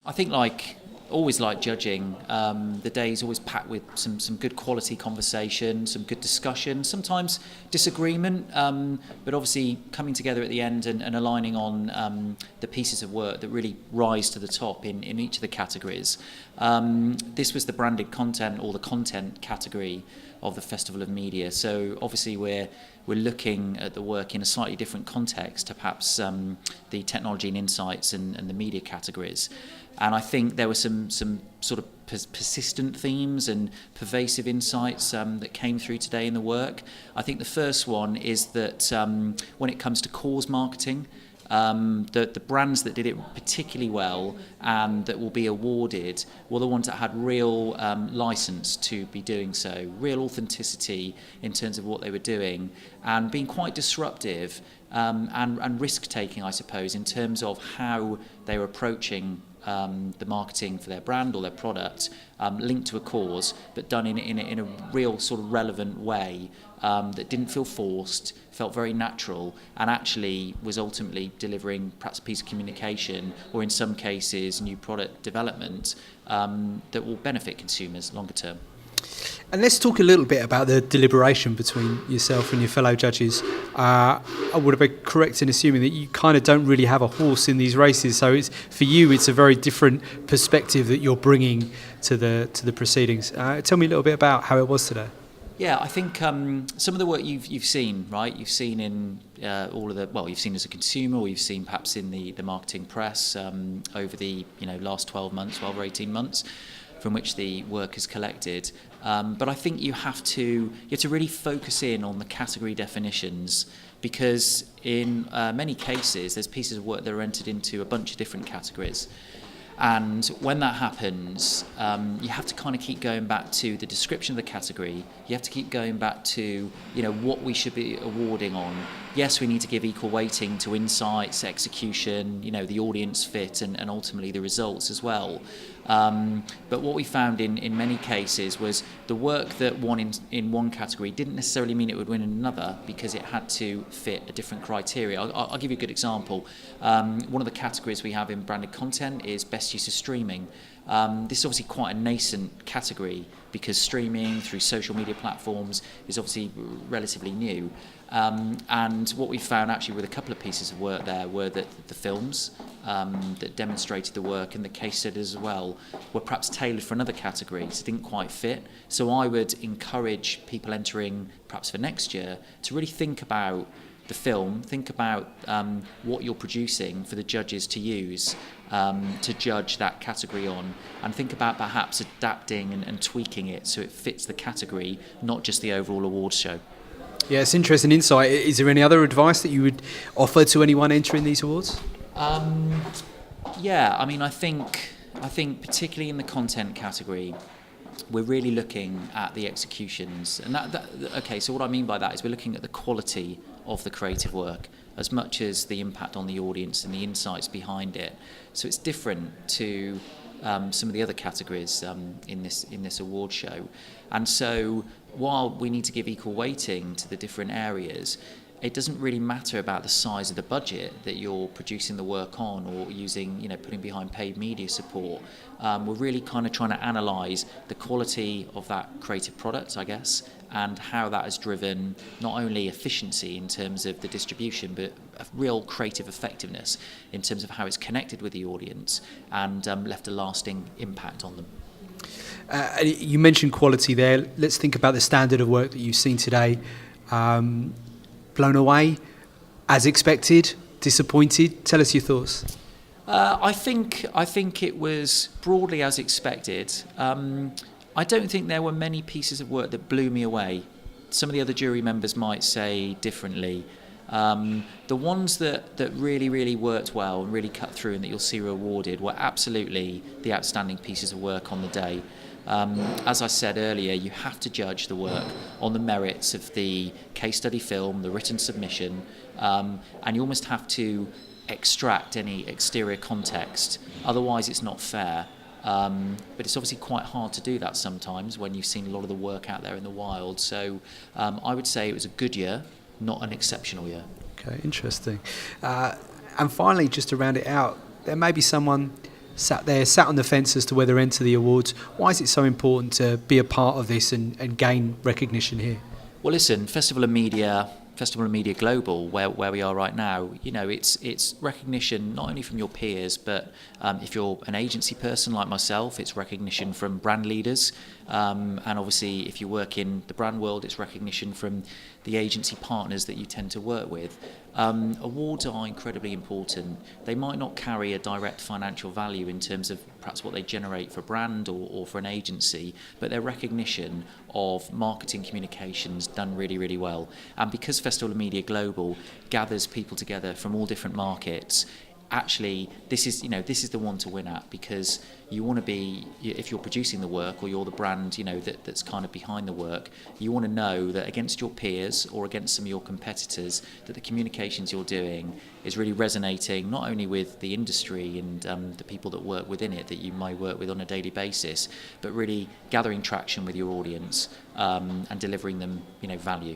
I think always like judging, the day is always packed with some good quality conversation, some good discussion, sometimes disagreement, but obviously coming together at the end and aligning on the pieces of work that really rise to the top in each of the categories. This was the branded content or the content category of the Festival of Media. So obviously we're looking at the work in a slightly different context to perhaps the technology and insights and the media categories. And I think there were some sort of persistent themes and pervasive insights that came through today in the work. I think the first one is that when it comes to cause marketing, the brands that did it particularly well and that will be awarded were the ones that had real license to be doing so, real authenticity in terms of what they were doing, and being quite disruptive and risk-taking, I suppose, in terms of how they were approaching the marketing for their brand or their product, linked to a cause, but done in a real sort of relevant way that didn't feel forced, felt very natural, and actually was ultimately delivering perhaps a piece of communication, or in some cases new product development that will benefit consumers longer term. And let's talk a little bit about the deliberation between yourself and your fellow judges. I would have been correct in assuming that you kind of don't really have a horse in these races, so for you it's a very different perspective that you're bringing to the proceedings. Tell me a little bit about how it was today. Yeah, I think some of the work you've seen, right? You've seen in you've seen as a consumer, or you've seen perhaps in the marketing press over the last 12 or 18 months, from which the work is collected. But I think you have to really focus in on the category definitions, because in many cases there's pieces of work that are entered into a bunch of different categories. And when that happens, you have to kind of keep going back to the description of the category. You have to keep going back to what we should be awarding on. Yes, we need to give equal weighting to insights, execution, the audience fit, and ultimately the results as well. But what we found in many cases was the work that won in one category didn't necessarily mean it would win in another, because it had to fit a different criteria. I'll give you a good example. One of the categories we have in branded content is best use of streaming. This is obviously quite a nascent category, because streaming through social media platforms is obviously relatively new. And what we found actually with a couple of pieces of work there were that the films that demonstrated the work and the case studies as well were perhaps tailored for another category, so didn't quite fit. So I would encourage people entering perhaps for next year to really think about the film, think about what you're producing for the judges to use to judge that category on, and think about perhaps adapting and tweaking it so it fits the category, not just the overall awards show. Yeah, it's interesting insight. Is there any other advice that you would offer to anyone entering these awards? Yeah, I mean, I think particularly in the content category, we're really looking at the executions, and okay. So what I mean by that is we're looking at the quality of the creative work as much as the impact on the audience and the insights behind it. So it's different to some of the other categories in this award show, and so while we need to give equal weighting to the different areas, it doesn't really matter about the size of the budget that you're producing the work on, or using, putting behind paid media support. We're really kind of trying to analyse the quality of that creative product, I guess, and how that has driven not only efficiency in terms of the distribution, but a real creative effectiveness in terms of how it's connected with the audience and left a lasting impact on them. You mentioned quality there. Let's think about the standard of work that you've seen today. Blown away, as expected, disappointed? Tell us your thoughts. I think it was broadly as expected. I don't think there were many pieces of work that blew me away. Some of the other jury members might say differently. The ones that really, really worked well and really cut through and that you'll see were awarded were absolutely the outstanding pieces of work on the day. As I said earlier, you have to judge the work on the merits of the case study film, the written submission, and you almost have to extract any exterior context. Otherwise, it's not fair. But it's obviously quite hard to do that sometimes when you've seen a lot of the work out there in the wild. So I would say it was a good year, not an exceptional year. Okay, interesting. And finally, just to round it out, there may be someone sat on the fence as to whether to enter the awards. Why is it so important to be a part of this and gain recognition here? Well, listen, Festival of Media Global, where we are right now, you know, it's recognition not only from your peers, but if you're an agency person like myself, it's recognition from brand leaders, and obviously if you work in the brand world, it's recognition from the agency partners that you tend to work with. Awards are incredibly important. They might not carry a direct financial value in terms of perhaps what they generate for a brand or for an agency, but they're recognition of marketing communications done really, really well. And because Festival of Media Global gathers people together from all different markets, actually this is the one to win at, because you want to be, if you're producing the work or you're the brand, you know, that's kind of behind the work, you want to know that against your peers or against some of your competitors, that the communications you're doing is really resonating not only with the industry and the people that work within it that you may work with on a daily basis, but really gathering traction with your audience and delivering them, you know, value.